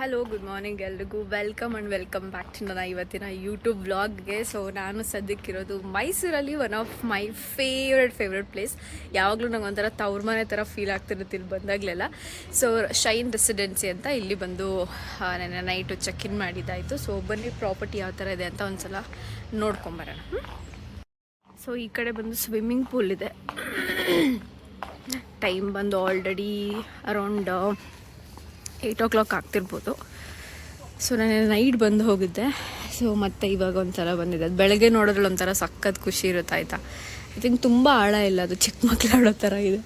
Hello good morning ಎಲ್ರಿಗೂ welcome back to ನನ್ನ ಇವತ್ತಿನ ಯೂಟ್ಯೂಬ್ ವ್ಲಾಗ್ಗೆ. ಸೊ ನಾನು ಸದ್ಯಕ್ಕಿರೋದು ಮೈಸೂರಲ್ಲಿ one of my favourite place. ಯಾವಾಗಲೂ ನಂಗೆ ಒಂಥರ ತವ್ರ ಮನೆ ಥರ ಫೀಲ್ ಆಗ್ತಿರುತ್ತೆ ಇಲ್ಲಿ ಬಂದಾಗಲೆಲ್ಲ. ಸೊ ಶೈನ್ ರೆಸಿಡೆನ್ಸಿ ಅಂತ ಇಲ್ಲಿ ಬಂದು ನೆನ್ನೆ ನೈಟು ಚೆಕ್ ಇನ್ ಮಾಡಿದ್ದಾಯಿತು. ಸೊ ಬನ್ನಿ ಪ್ರಾಪರ್ಟಿ ಯಾವ ಥರ ಇದೆ ಅಂತ ಒಂದು ಸಲ ನೋಡ್ಕೊಂಬರೋಣ. ಸೊ ಈ ಕಡೆ ಬಂದು ಸ್ವಿಮ್ಮಿಂಗ್ ಪೂಲ್ ಇದೆ. ಟೈಮ್ ಬಂದು ಆಲ್ರೆಡಿ ಅರೌಂಡ್ 8 o'clock ಆಗ್ತಿರ್ಬೋದು. ಸೊ ನಾನು ನೈಟ್ ಬಂದು ಹೋಗಿದ್ದೆ. ಸೊ ಮತ್ತೆ ಇವಾಗ ಒಂಥರ ಬಂದಿದೆ. ಅದು ಬೆಳಗ್ಗೆ ನೋಡೋದ್ರಲ್ಲಿ ಒಂಥರ ಸಖತ್ ಖುಷಿ ಇರುತ್ತೆ ಆಯಿತಾ. ಐ ಥಿಂಕ್ ತುಂಬ ಆಳ ಇಲ್ಲ, ಅದು ಚಿಕ್ಕ ಮಕ್ಳು ಆಡೋ ಥರ ಇದೆ.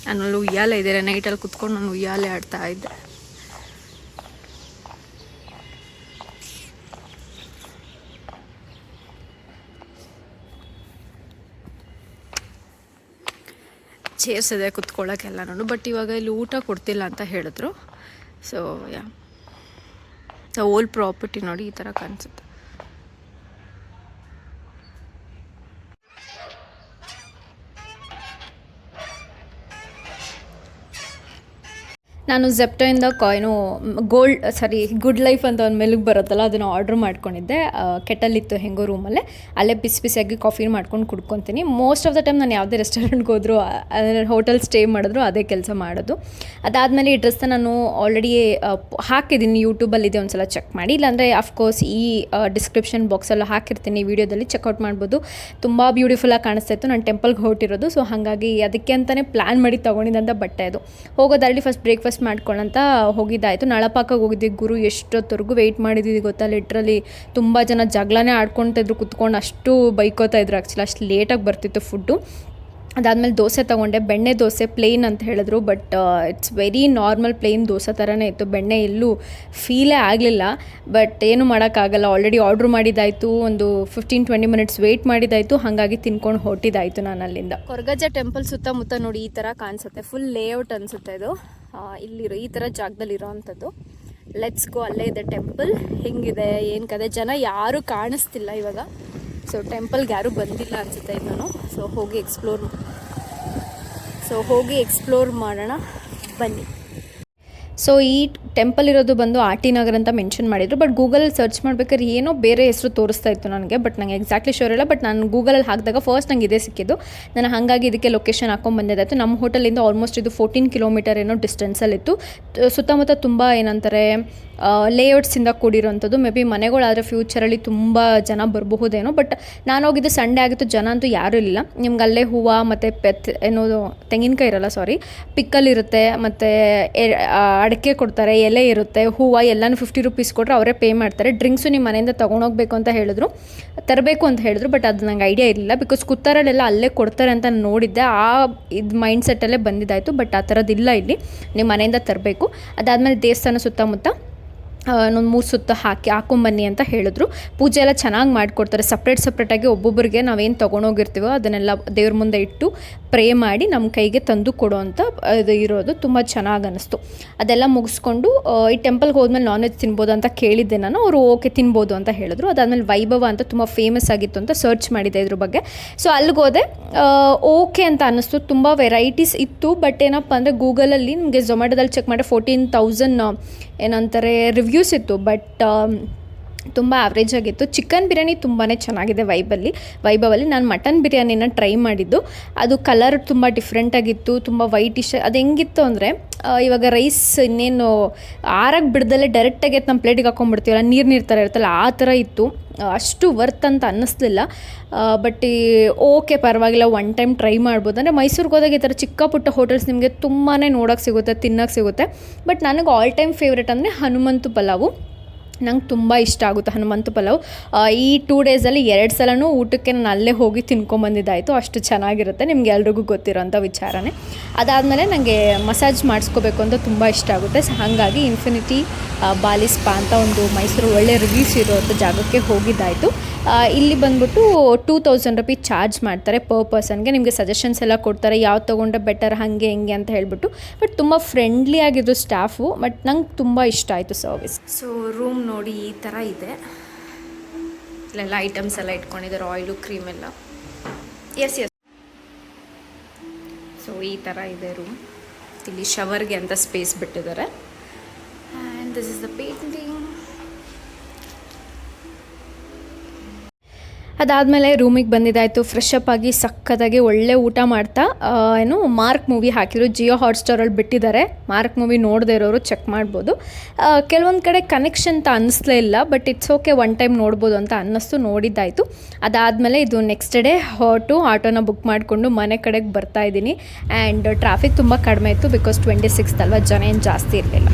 ನಾನು ಉಯ್ಯಾಲೆ ಇದ್ದಾರೆ, ನೈಟಲ್ಲಿ ಕುತ್ಕೊಂಡು ನಾನು ಉಯ್ಯಾಲೆ ಆಡ್ತಾ ಇದ್ದೆ. ಚೇರ್ಸ್ ಇದೆ ಕುತ್ಕೊಳ್ಳೋಕ್ಕೆಲ್ಲ ನಾನು. ಬಟ್ ಇವಾಗ ಇಲ್ಲಿ ಊಟ ಕೊಡ್ತಿಲ್ಲ ಅಂತ ಹೇಳಿದ್ರು. ಸೊ ಓಲ್ ಪ್ರಾಪರ್ಟಿ ನೋಡಿ ಈ ಥರ ಕಾಣಿಸುತ್ತೆ. ನಾನು ಝೆಪ್ಟೋಯಿಂದ ಗುಡ್ ಲೈಫ್ ಅಂತ ಒಂದು ಮೆಲುಗು ಬರುತ್ತಲ್ಲ, ಅದನ್ನು ಆರ್ಡ್ರ್ ಮಾಡ್ಕೊಂಡಿದ್ದೆ. ಕೆಟಲಿತ್ತು ಹೆಂಗೋ ರೂಮಲ್ಲೇ, ಅಲ್ಲೇ ಬಿಸಿಯಾಗಿ ಕಾಫಿ ಮಾಡ್ಕೊಂಡು ಕುಡ್ಕೊತೀನಿ. ಮೋಸ್ಟ್ ಆಫ್ ದ ಟೈಮ್ ನಾನು ಯಾವುದೇ ರೆಸ್ಟೋರೆಂಟ್ಗೆ ಹೋದರೂ ಹೋಟೆಲ್ ಸ್ಟೇ ಮಾಡಿದ್ರು ಅದೇ ಕೆಲಸ ಮಾಡೋದು. ಅದಾದಮೇಲೆ ಈ ಡ್ರೆಸ್ನ ನಾನು ಆಲ್ರೆಡಿ ಹಾಕಿದ್ದೀನಿ, ಯೂಟ್ಯೂಬಲ್ಲಿದೆ, ಒಂದು ಸಲ ಚೆಕ್ ಮಾಡಿ. ಇಲ್ಲಾಂದರೆ ಅಫ್ಕೋರ್ಸ್ ಈ ಡಿಸ್ಕ್ರಿಪ್ಷನ್ ಬಾಕ್ಸಲ್ಲಿ ಹಾಕಿರ್ತೀನಿ, ವೀಡಿಯೋದಲ್ಲಿ ಚೆಕ್ಔಟ್ ಮಾಡ್ಬೋದು. ತುಂಬ ಬ್ಯೂಟಿಫುಲ್ಲಾಗಿ ಕಾಣಿಸ್ತಾ ಇತ್ತು. ನಾನು ಟೆಂಪಲ್ಗೆ ಹೊರಟಿರೋದು, ಸೊ ಹಾಗಾಗಿ ಅದಕ್ಕೆ ಅಂತಲೇ ಪ್ಲ್ಯಾನ್ ಮಾಡಿ ತೊಗೊಂಡಿದ್ದಂಥ ಬಟ್ಟೆ ಅದು. ಹೋಗೋದಾರಲ್ಲಿ ಫಸ್ಟ್ ಬ್ರೇಕ್ಫಾಸ್ಟ್ ಮಾಡ್ಕೊಳ್ಳೋಂತ ಹೋಗಿದ್ದಾಯಿತು. ನಳಪಾಕಕ್ಕೆ ಹೋಗಿದ್ವಿ. ಗುರು ಎಷ್ಟೊತ್ತವರೆಗೂ ವೆಯ್ಟ್ ಮಾಡಿದ್ದೀವಿ ಗೊತ್ತಾ. ಲಿಟ್ರಲಿ ತುಂಬ ಜನ ಜಗಳನೇ ಆಡ್ಕೊಳ್ತಾಯಿದ್ರು ಕುತ್ಕೊಂಡು, ಅಷ್ಟು ಬೈಕೋತಾ ಇದ್ರು. ಆ್ಯಕ್ಚುಲಿ ಅಷ್ಟು ಲೇಟಾಗಿ ಬರ್ತಿತ್ತು ಫುಡ್ಡು. ಅದಾದಮೇಲೆ ದೋಸೆ ತೊಗೊಂಡೆ, ಬೆಣ್ಣೆ ದೋಸೆ ಪ್ಲೇನ್ ಅಂತ ಹೇಳಿದ್ರು. But it's very normal plain dosa ಥರನೇ ಇತ್ತು. ಬೆಣ್ಣೆ ಎಲ್ಲೂ ಫೀಲೇ ಆಗಲಿಲ್ಲ. ಬಟ್ ಏನು ಮಾಡೋಕ್ಕಾಗಲ್ಲ, ಆಲ್ರೆಡಿ ಆರ್ಡ್ರ್ ಮಾಡಿದ್ದಾಯಿತು. ಒಂದು 15-20 ಮಿನಿಟ್ಸ್ ವೆಯ್ಟ್ ಮಾಡಿದ್ದಾಯಿತು. ಹಾಗಾಗಿ ತಿನ್ಕೊಂಡು ಹೊರಟಿದ್ದಾಯಿತು ನಾನು ಅಲ್ಲಿಂದ. ಕೊರಗಜ್ಜ ಟೆಂಪಲ್ ಸುತ್ತಮುತ್ತ ನೋಡಿ ಈ ಥರ ಕಾಣಿಸುತ್ತೆ. ಫುಲ್ ಲೇಔಟ್ ಅನಿಸುತ್ತೆ ಇದು. ಇಲ್ಲಿರೋ ಈ ಥರ ಜಾಗದಲ್ಲಿ ಇರೋವಂಥದ್ದು. Let's go. ಅಲ್ಲೇ ಇದೆ ಟೆಂಪಲ್. ಹೆಂಗಿದೆ ಏನು ಕತೆ, ಜನ ಯಾರೂ ಕಾಣಿಸ್ತಿಲ್ಲ ಇವಾಗ. ಸೊ ಟೆಂಪಲ್ಗೆ ಯಾರೂ ಬಂದಿಲ್ಲ ಅನಿಸುತ್ತೆ ಇನ್ನೂ. ಸೊ ಹೋಗಿ ಎಕ್ಸ್ಪ್ಲೋರ್ ಮಾಡೋಣ ಬನ್ನಿ. ಸೊ ಈ ಟೆಂಪಲ್ ಇರೋದು ಬಂದು ಆರ್ ಟಿ ನಗರ್ ಅಂತ ಮೆನ್ಷನ್ ಮಾಡಿದರು. ಬಟ್ ಗೂಗಲಲ್ಲಿ ಸರ್ಚ್ ಮಾಡ್ಬೇಕಾದ್ರೆ ಏನೋ ಬೇರೆ ಹೆಸರು ತೋರಿಸ್ತಾ ಇತ್ತು ನನಗೆ. ಬಟ್ ನನಗೆ ಎಕ್ಸಾಕ್ಟ್ಲಿ ಶೋರ್ ಇಲ್ಲ. ಬಟ್ ನಾನು ಗೂಗಲಲ್ಲಿ ಹಾಕಿದಾಗ ಫಸ್ಟ್ ನಂಗೆ ಇದೇ ಸಿಕ್ಕಿದ್ದು. ನಾನು ಹಾಗಾಗಿ ಇದಕ್ಕೆ ಲೊಕೇಶನ್ ಹಾಕೊಂಡು ಬಂದಿದ್ದಾಯಿತು. ನಮ್ಮ ಹೋಟೆಲಿಂದ ಆಲ್ಮೋಸ್ಟ್ ಇದು 14 ಕಿಲೋಮೀಟರ್ ಏನೋ ಡಿಸ್ಟೆನ್ಸಲ್ಲಿತ್ತು. ಸುತ್ತಮುತ್ತ ತುಂಬ ಏನಂತಾರೆ ಲೇಔಟ್ಸಿಂದ ಕೂಡಿರೋಂಥದ್ದು. ಮೇ ಬಿ ಮನೆಗಳಾದರೆ ಫ್ಯೂಚರಲ್ಲಿ ತುಂಬ ಜನ ಬರಬಹುದೇನೋ. ಬಟ್ ನಾನು ಹೋಗಿದ್ದು ಸಂಡೇ ಆಗಿತ್ತು, ಜನ ಅಂತೂ ಯಾರೂ ಇಲ್ಲ. ನಿಮ್ಗೆ ಅಲ್ಲೇ ಹೂವು ಮತ್ತು ತೆಂಗಿನಕಾಯಿ ಇರಲ್ಲ, ಪಿಕ್ಕಲ್ ಇರುತ್ತೆ, ಮತ್ತು ಅಡಿಕೆ ಕೊಡ್ತಾರೆ, ಎಲೆ ಇರುತ್ತೆ, ಹೂವು ಎಲ್ಲನೂ 50 ರೂಪೀಸ್ ಕೊಟ್ಟರೆ ಅವರೇ ಪೇ ಮಾಡ್ತಾರೆ. ಡ್ರಿಂಕ್ಸು ನಿಮ್ಮ ಮನೆಯಿಂದ ತೊಗೊಂಡೋಗ್ಬೇಕು ಅಂತ ಹೇಳಿದ್ರು, ತರಬೇಕು ಅಂತ ಹೇಳಿದ್ರು. ಬಟ್ ಅದು ನಂಗೆ ಐಡಿಯಾ ಇರಲಿಲ್ಲ, ಬಿಕಾಸ್ ಕುತ್ತಾರಲ್ಲೆಲ್ಲ ಅಲ್ಲೇ ಕೊಡ್ತಾರೆ ಅಂತ ನೋಡಿದ್ದೆ. ಇದು ಮೈಂಡ್ ಸೆಟ್ಟಲ್ಲೇ ಬಂದಿದ್ದಾಯಿತು. ಬಟ್ ಆ ಥರದ್ದಿಲ್ಲ ಇಲ್ಲಿ, ನಿಮ್ಮ ಮನೆಯಿಂದ ತರಬೇಕು. ಅದಾದಮೇಲೆ ದೇವಸ್ಥಾನ ಸುತ್ತಮುತ್ತ ಒಂದು 3 ಸುತ್ತ ಹಾಕೊಂಬನ್ನಿ ಅಂತ ಹೇಳಿದ್ರು. ಪೂಜೆ ಎಲ್ಲ ಚೆನ್ನಾಗಿ ಮಾಡಿಕೊಡ್ತಾರೆ. ಸಪ್ರೇಟಾಗಿ ಒಬ್ಬೊಬ್ಬರಿಗೆ ನಾವೇನು ತೊಗೊಂಡೋಗಿರ್ತೀವೋ ಅದನ್ನೆಲ್ಲ ದೇವ್ರ ಮುಂದೆ ಇಟ್ಟು ಪ್ರೇ ಮಾಡಿ ನಮ್ಮ ಕೈಗೆ ತಂದು ಕೊಡೋ ಅಂತ ಇದು ಇರೋದು. ತುಂಬ ಚೆನ್ನಾಗಿ ಅನ್ನಿಸ್ತು. ಅದೆಲ್ಲ ಮುಗಿಸ್ಕೊಂಡು ಈ ಟೆಂಪಲ್ಗೆ ಹೋದ್ಮೇಲೆ ನಾನ್ ವೆಜ್ ತಿನ್ಬೋದು ಅಂತ ಕೇಳಿದ್ದೆ ನಾನು. ಅವರು ಓಕೆ ತಿನ್ಬೋದು ಅಂತ ಹೇಳಿದ್ರು. ಅದಾದಮೇಲೆ ವೈಭವ ಅಂತ ತುಂಬ ಫೇಮಸ್ ಆಗಿತ್ತು ಅಂತ ಸರ್ಚ್ ಮಾಡಿದೆ ಇದ್ರ ಬಗ್ಗೆ. ಸೊ ಅಲ್ಲಿಗೆ ಹೋದೆ, ಓಕೆ ಅಂತ ಅನ್ನಿಸ್ತು. ತುಂಬ ವೆರೈಟೀಸ್ ಇತ್ತು. ಬಟ್ ಏನಪ್ಪ ಅಂದರೆ ಗೂಗಲಲ್ಲಿ ನಿಮಗೆ ಝೊಮ್ಯಾಟೊದಲ್ಲಿ ಚೆಕ್ ಮಾಡಿ 14,000 ಏನಂತಾರೆ ರಿವ್ಯೂಸ್ ಇತ್ತು. ಬಟ್ ತುಂಬ ಆವ್ರೇಜ್ ಆಗಿತ್ತು. ಚಿಕನ್ ಬಿರಿಯಾನಿ ತುಂಬಾ ಚೆನ್ನಾಗಿದೆ ವೈಭವಲ್ಲಿ. ನಾನು ಮಟನ್ ಬಿರಿಯಾನಿನ ಟ್ರೈ ಮಾಡಿದ್ದು. ಅದು ಕಲರ್ ತುಂಬ ಡಿಫ್ರೆಂಟಾಗಿತ್ತು, ತುಂಬ ವೈಟಿಶ್. ಅದು ಹೆಂಗಿತ್ತು ಅಂದರೆ ಇವಾಗ ರೈಸ್ ಇನ್ನೇನು ಆರಾಗಿ ಬಿಡ್ದಲ್ಲೇ ಡೈರೆಕ್ಟಾಗಿ ನಮ್ಮ ಪ್ಲೇಟಿಗೆ ಹಾಕೊಂಡ್ಬಿಡ್ತೀವಲ್ಲ, ನೀರು ಥರ ಇರುತ್ತಲ್ಲ, ಆ ಥರ ಇತ್ತು. ಅಷ್ಟು ವರ್ತ್ ಅಂತ ಅನ್ನಿಸ್ಲಿಲ್ಲ. ಬಟ್ ಓಕೆ ಪರವಾಗಿಲ್ಲ, ಒನ್ ಟೈಮ್ ಟ್ರೈ ಮಾಡ್ಬೋದು. ಅಂದರೆ ಮೈಸೂರಿಗೆ ಹೋದಾಗ ಈ ಥರ ಚಿಕ್ಕ ಪುಟ್ಟ ಹೋಟೆಲ್ಸ್ ನಿಮಗೆ ತುಂಬಾ ನೋಡೋಕ್ಕೆ ಸಿಗುತ್ತೆ, ತಿನ್ನೋಕ್ಕೆ ಸಿಗುತ್ತೆ. ಬಟ್ ನನಗೆ ಆಲ್ ಟೈಮ್ ಫೇವ್ರೇಟ್ ಅಂದರೆ ಹನುಮಂತು ಪಲಾವು. ನಂಗೆ ತುಂಬ ಇಷ್ಟ ಆಗುತ್ತೆ ಹನುಮಂತು ಪಲಾವ್. ಈ 2 ಡೇಸಲ್ಲಿ 2 ಸಲವೂ ಊಟಕ್ಕೆ ನಾನು ಅಲ್ಲೇ ಹೋಗಿ ತಿನ್ಕೊಂಬಂದಿದ್ದಾಯಿತು. ಅಷ್ಟು ಚೆನ್ನಾಗಿರುತ್ತೆ, ನಿಮ್ಗೆ ಎಲ್ರಿಗೂ ಗೊತ್ತಿರೋಂಥ ವಿಚಾರನೇ. ಅದಾದಮೇಲೆ ನನಗೆ ಮಸಾಜ್ ಮಾಡಿಸ್ಕೋಬೇಕು ಅಂತ ತುಂಬ ಇಷ್ಟ ಆಗುತ್ತೆ. ಸೊ ಹಾಗಾಗಿ ಇನ್ಫಿನಿಟಿ ಬಾಲಿ ಸ್ಪಾ ಅಂತ ಒಂದು ಮೈಸೂರು ಒಳ್ಳೆ ರಿವ್ಯೂಸ್ ಇರೋಂಥ ಜಾಗಕ್ಕೆ ಹೋಗಿದ್ದಾಯಿತು. ಇಲ್ಲಿ ಬಂದ್ಬಿಟ್ಟು 2,000 ರೂಪೀಸ್ ಚಾರ್ಜ್ ಮಾಡ್ತಾರೆ ಪರ್ ಪರ್ಸನ್ಗೆ. ನಿಮಗೆ ಸಜೆಷನ್ಸ್ ಎಲ್ಲ ಕೊಡ್ತಾರೆ, ಯಾವ್ದು ತೊಗೊಂಡ್ರೆ ಬೆಟರ್ ಹಾಗೆ ಹಿಂಗೆ ಅಂತ ಹೇಳ್ಬಿಟ್ಟು. ಬಟ್ ತುಂಬ ಫ್ರೆಂಡ್ಲಿ ಆಗಿದ್ರು ಸ್ಟಾಫು. ಬಟ್ ನಂಗೆ ತುಂಬ ಇಷ್ಟ ಆಯಿತು ಸರ್ವಿಸ್. ಸೊ ರೂಮ್ ನೋಡಿ ಈ ಥರ ಇದೆ. ಇಲ್ಲೆಲ್ಲ ಐಟಮ್ಸ್ ಎಲ್ಲ ಇಟ್ಕೊಂಡಿದ್ದಾರೆ, ಆಯಿಲು, ಕ್ರೀಮ್ ಎಲ್ಲ. ಎಸ್. ಸೊ ಈ ಥರ ಇದೆ ರೂಮ್. ಇಲ್ಲಿ ಶವರ್ಗೆ ಅಂತ ಸ್ಪೇಸ್ ಬಿಟ್ಟಿದ್ದಾರೆ. And this is the painting. ಅದಾದಮೇಲೆ ರೂಮಿಗೆ ಬಂದಿದ್ದಾಯಿತು. ಫ್ರೆಶ್ ಅಪ್ ಆಗಿ ಸಕ್ಕತ್ತಾಗಿ ಒಳ್ಳೆ ಊಟ ಮಾಡ್ತಾ ಮಾರ್ಕ್ ಮೂವಿ ಹಾಕಿದ್ರು. ಜಿಯೋ ಹಾಟ್ಸ್ಟಾರಲ್ಲಿ ಬಿಟ್ಟಿದ್ದಾರೆ. ಮಾರ್ಕ್ ಮೂವಿ ನೋಡದೇ ಇರೋರು ಚೆಕ್ ಮಾಡ್ಬೋದು. ಕೆಲವೊಂದು ಕಡೆ ಕನೆಕ್ಷನ್ ಅಂತ ಅನ್ನಿಸ್ಲೇ ಇಲ್ಲ, but it's okay, one time ನೋಡ್ಬೋದು ಅಂತ ಅನ್ನಿಸ್ತು, ನೋಡಿದ್ದಾಯಿತು. ಅದಾದಮೇಲೆ ಇದು ನೆಕ್ಸ್ಟ್ ಡೇ ಹೊರಟು ಆಟೋನ ಬುಕ್ ಮಾಡಿಕೊಂಡು ಮನೆ ಕಡೆಗೆ ಬರ್ತಾ ಇದ್ದೀನಿ. ಆ್ಯಂಡ್ ಟ್ರಾಫಿಕ್ ತುಂಬ ಕಡಿಮೆ ಇತ್ತು, ಬಿಕಾಸ್ 26th ಅಲ್ವಾ, ಜನ ಏನು ಜಾಸ್ತಿ ಇರಲಿಲ್ಲ.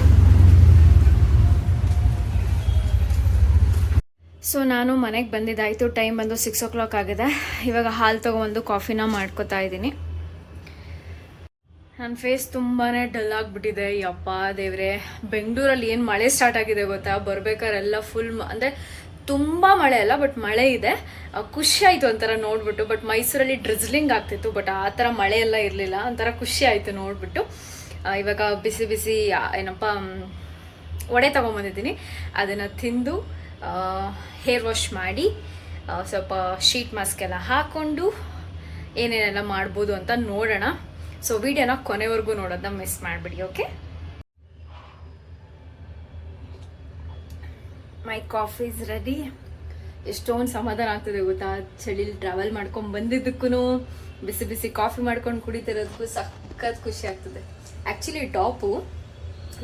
ಸೊ ನಾನು ಮನೆಗೆ ಬಂದಿದ್ದಾಯಿತು. ಟೈಮ್ ಬಂದು 6 o'clock ಆಗಿದೆ. ಇವಾಗ ಹಾಲು ತೊಗೊಂಬಂದು ಕಾಫಿನ ಮಾಡ್ಕೊತಾ ಇದ್ದೀನಿ. ನನ್ನ ಫೇಸ್ ತುಂಬಾ ಡಲ್ ಆಗಿಬಿಟ್ಟಿದೆ. ಯಪ್ಪ ದೇವ್ರೆ, ಬೆಂಗಳೂರಲ್ಲಿ ಏನು ಮಳೆ ಸ್ಟಾರ್ಟ್ ಆಗಿದೆ ಗೊತ್ತಾ? ಬರ್ಬೇಕಾರೆಲ್ಲ ಫುಲ್ ಅಂದರೆ ತುಂಬ ಮಳೆ ಅಲ್ಲ, ಬಟ್ ಮಳೆ ಇದೆ. ಖುಷಿ ಆಯಿತು ಒಂಥರ ನೋಡಿಬಿಟ್ಟು. ಬಟ್ ಮೈಸೂರಲ್ಲಿ ಡ್ರಿಸ್ಲಿಂಗ್ ಆಗ್ತಿತ್ತು, ಬಟ್ ಆ ಥರ ಮಳೆ ಎಲ್ಲ ಇರಲಿಲ್ಲ. ಒಂಥರ ಖುಷಿ ಆಯಿತು ನೋಡಿಬಿಟ್ಟು. ಇವಾಗ ಬಿಸಿ ಬಿಸಿ ಏನಪ್ಪ ವಡೆ ತೊಗೊಂಬಂದಿದ್ದೀನಿ. ಅದನ್ನು ತಿಂದು ಹೇರ್ ವಾಶ್ ಮಾಡಿ ಸ್ವಲ್ಪ ಶೀಟ್ ಮಾಸ್ಕ್ ಎಲ್ಲ ಹಾಕ್ಕೊಂಡು ಏನೇನೆಲ್ಲ ಮಾಡ್ಬೋದು ಅಂತ ನೋಡೋಣ. ಸೊ ವಿಡಿಯೋನ ಕೊನೆವರೆಗೂ ನೋಡೋದನ್ನ ಮಿಸ್ ಮಾಡಿಬಿಡಿ, okay? My coffee is ready. ಎಷ್ಟೊಂದು ಸಮಾಧಾನ ಆಗ್ತದೆ ಗೊತ್ತಾ, ಚಳಿಲಿ ಟ್ರಾವೆಲ್ ಮಾಡ್ಕೊಂಡು ಬಂದಿದ್ದಕ್ಕೂ ಬಿಸಿ ಬಿಸಿ ಕಾಫಿ ಮಾಡ್ಕೊಂಡು ಕುಡಿತಿರೋದಕ್ಕೂ ಸಖತ್ ಖುಷಿ ಆಗ್ತದೆ. ಆ್ಯಕ್ಚುಲಿ ಟಾಪು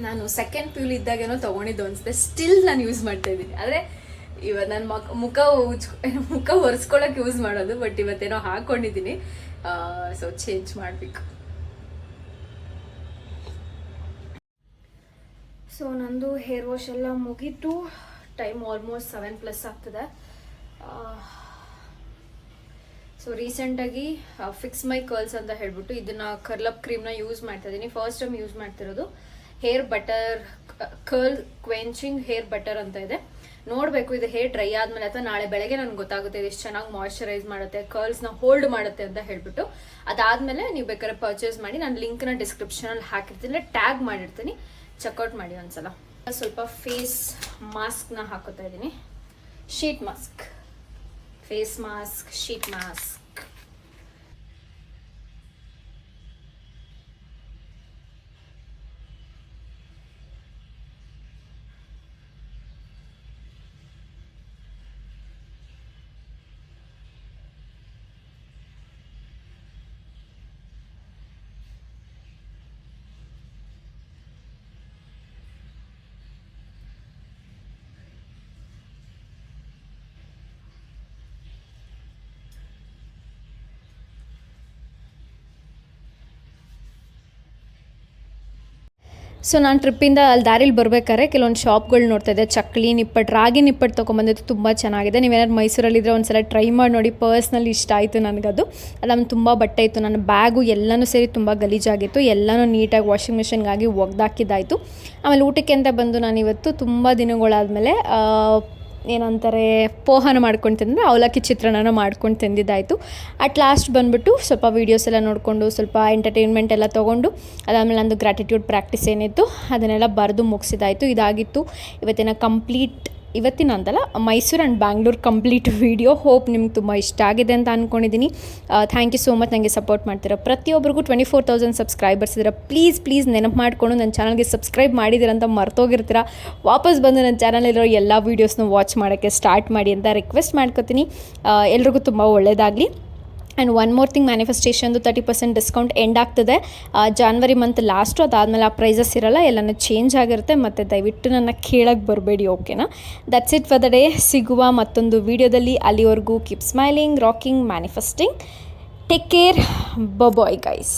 ನಾನು ಸೆಕೆಂಡ್ PU ಇದ್ದಾಗೇನೋ ತೊಗೊಂಡಿದ್ದು ಅನಿಸುತ್ತೆ. ಸ್ಟಿಲ್ ನಾನು ಯೂಸ್ ಮಾಡ್ತಾ ಇದ್ದೀನಿ. ಆದರೆ ಇವತ್ತು ನನ್ನ ಮುಖ ಒರೆಸ್ಕೊಳ್ಳೋಕೆ ಯೂಸ್ ಮಾಡೋದು, ಬಟ್ ಇವತ್ತೇನೋ ಹಾಕ್ಕೊಂಡಿದ್ದೀನಿ. ಸೊ ಚೇಂಜ್ ಮಾಡಬೇಕು. ಸೊ ನಂದು ಹೇರ್ ವಾಶ್ ಎಲ್ಲ ಮುಗೀತು. ಟೈಮ್ ಆಲ್ಮೋಸ್ಟ್ 7+ ಆಗ್ತದೆ. ಸೊ ರೀಸೆಂಟಾಗಿ ಫಿಕ್ಸ್ ಮೈ ಕರ್ಲ್ಸ್ ಅಂತ ಹೇಳ್ಬಿಟ್ಟು ಇದನ್ನು ಕರ್ಲಪ್ ಕ್ರೀಮ್ನ ಯೂಸ್ ಮಾಡ್ತಾ ಇದ್ದೀನಿ. ಫಸ್ಟ್ ಟೈಮ್ ಯೂಸ್ ಮಾಡ್ತಿರೋದು. Hair butter, curl quenching hair butter ಅಂತ ಇದೆ. ನೋಡಬೇಕು ಇದು ಹೇರ್ ಡ್ರೈ ಆದಮೇಲೆ ಅಥವಾ ನಾಳೆ ಬೆಳಗ್ಗೆ ನನಗೆ ಗೊತ್ತಾಗುತ್ತೆ ಇದು ಎಷ್ಟು ಚೆನ್ನಾಗಿ ಮಾಯ್ಶ್ಚರೈಸ್ ಮಾಡುತ್ತೆ, ಕರ್ಲ್ಸ್ನ ಹೋಲ್ಡ್ ಮಾಡುತ್ತೆ ಅಂತ ಹೇಳ್ಬಿಟ್ಟು. ಅದಾದಮೇಲೆ ನೀವು ಬೇಕಾದ್ರೆ ಪರ್ಚೇಸ್ ಮಾಡಿ. ನಾನು ಲಿಂಕ್ನ ಡಿಸ್ಕ್ರಿಪ್ಷನಲ್ಲಿ ಹಾಕಿರ್ತೀನಿ, ಟ್ಯಾಗ್ ಮಾಡಿರ್ತೀನಿ, ಚೆಕ್ಔಟ್ ಮಾಡಿ ಒಂದ್ಸಲ. ಸ್ವಲ್ಪ ಫೇಸ್ ಮಾಸ್ಕ್ನ ಹಾಕೋತಾ ಇದ್ದೀನಿ. Sheet mask, face mask, sheet mask. So ನಾನು ಟ್ರಿಪ್ಪಿಂದ ಅಲ್ಲಿ ದಾರಿಲಿ ಬರ್ಬೇಕಾದ್ರೆ ಕೆಲವೊಂದು ಶಾಪ್ಗಳು ನೋಡ್ತಾ ಇದ್ದೆ. ಚಕ್ಲಿ ನಿಪ್ಪಟ್ಟು, ರಾಗಿ ನಿಪ್ಪಟ್ಟು ತೊಗೊಂಬಂದಿದ್ದು ತುಂಬ ಚೆನ್ನಾಗಿದೆ. ನೀವೇನಾದ್ರು ಮೈಸೂರಲ್ಲಿದ್ದರೆ ಒಂದು ಸಲ ಟ್ರೈ ಮಾಡಿ ನೋಡಿ. ಪರ್ಸ್ನಲಿ ಇಷ್ಟ ಆಯಿತು ನನಗದು. ಅದಾದ್ಮೇಲೆ ತುಂಬ ಬಟ್ಟೆ ಇತ್ತು. ನನ್ನ ಬ್ಯಾಗು ಎಲ್ಲನೂ ಸೇರಿ ತುಂಬ ಗಲೀಜಾಗಿತ್ತು. ಎಲ್ಲನೂ ನೀಟಾಗಿ ವಾಷಿಂಗ್ ಮಿಷಿನ್ಗಾಗಿ ಒಗ್ದಾಕಿದ್ದಾಯಿತು. ಆಮೇಲೆ ಊಟಕ್ಕೆ ಅಂತ ಬಂದು ನಾನಿವತ್ತು ತುಂಬ ದಿನಗಳಾದಮೇಲೆ ಏನಂತಾರೆ ಪೋಹನ ಮಾಡ್ಕೊಂಡು ತಿಂದರೆ ಅವಲಕ್ಕಿ ಚಿತ್ರಾನ್ನ ಮಾಡ್ಕೊಂಡು ತಿಂದಿದ್ದಾಯಿತು. ಅಟ್ ಲಾಸ್ಟ್ ಬಂದುಬಿಟ್ಟು ಸ್ವಲ್ಪ ವೀಡಿಯೋಸ್ ಎಲ್ಲ ನೋಡಿಕೊಂಡು ಸ್ವಲ್ಪ ಎಂಟರ್ಟೈನ್ಮೆಂಟ್ ಎಲ್ಲ ತೊಗೊಂಡು ಅದಾದಮೇಲೆ ನಂದು ಗ್ರ್ಯಾಟಿಟ್ಯೂಡ್ ಪ್ರಾಕ್ಟೀಸ್ ಏನಿತ್ತು ಅದನ್ನೆಲ್ಲ ಬರೆದು ಮುಗಿಸಿದಾಯಿತು. ಇದಾಗಿತ್ತು ಇವತ್ತಿನ ಅಂತಲ್ಲ, Mysuru and Bangalore complete video. Hope ನಿಮ್ಗೆ ತುಂಬ ಇಷ್ಟ ಆಗಿದೆ ಅಂತ ಅಂದ್ಕೊಂಡಿದ್ದೀನಿ. ಥ್ಯಾಂಕ್ ಯು ಸೋ ಮಚ್ ನನಗೆ ಸಪೋರ್ಟ್ ಮಾಡ್ತೀರಾ. ಪ್ರತಿಯೊಬ್ಬರಿಗೂ 24,000 ಸಬ್ಸ್ಕ್ರೈಬರ್ಸ್ ಇದ್ದೀರಾ. ಪ್ಲೀಸ್ ನೆನಪು ಮಾಡಿಕೊಂಡು ನನ್ನ ಚಾನಲ್ಗೆ ಸಬ್ಸ್ಕ್ರೈಬ್ ಮಾಡಿದ್ದೀರಂತ ಮರ್ತೋಗಿರ್ತೀರ. ವಾಪಸ್ ಬಂದು ನನ್ನ ಚಾನಲಿರೋ ಎಲ್ಲ ವೀಡಿಯೋಸ್ನ ವಾಚ್ ಮಾಡೋಕ್ಕೆ ಸ್ಟಾರ್ಟ್ ಮಾಡಿ ಅಂತ ರಿಕ್ವೆಸ್ಟ್ ಮಾಡ್ಕೊತೀನಿ. ಎಲ್ರಿಗೂ ತುಂಬ ಒಳ್ಳೆಯದಾಗಲಿ. ಆ್ಯಂಡ್ ಒನ್ ಮೋರ್ ಥಿಂಗ್, ಮ್ಯಾನಿಫೆಸ್ಟೇಷನ್ದು 30% ಡಿಸ್ಕೌಂಟ್ ಎಂಡ್ ಆಗ್ತದೆ ಜಾನ್ವರಿ ಮಂತ್ ಲಾಸ್ಟು. ಅದಾದಮೇಲೆ ಆ ಪ್ರೈಸಸ್ ಇರೋಲ್ಲ, ಎಲ್ಲನೂ ಚೇಂಜ್ ಆಗಿರುತ್ತೆ. ಮತ್ತು ದಯವಿಟ್ಟು ನನ್ನ ಕೇಳಕ್ಕೆ ಬರಬೇಡಿ, ಓಕೆನಾ? That's it for the day. ಸಿಗುವ ಮತ್ತೊಂದು ವೀಡಿಯೋದಲ್ಲಿ. ಅಲ್ಲಿವರೆಗೂ keep smiling, rocking, manifesting. Take care. Bye guys.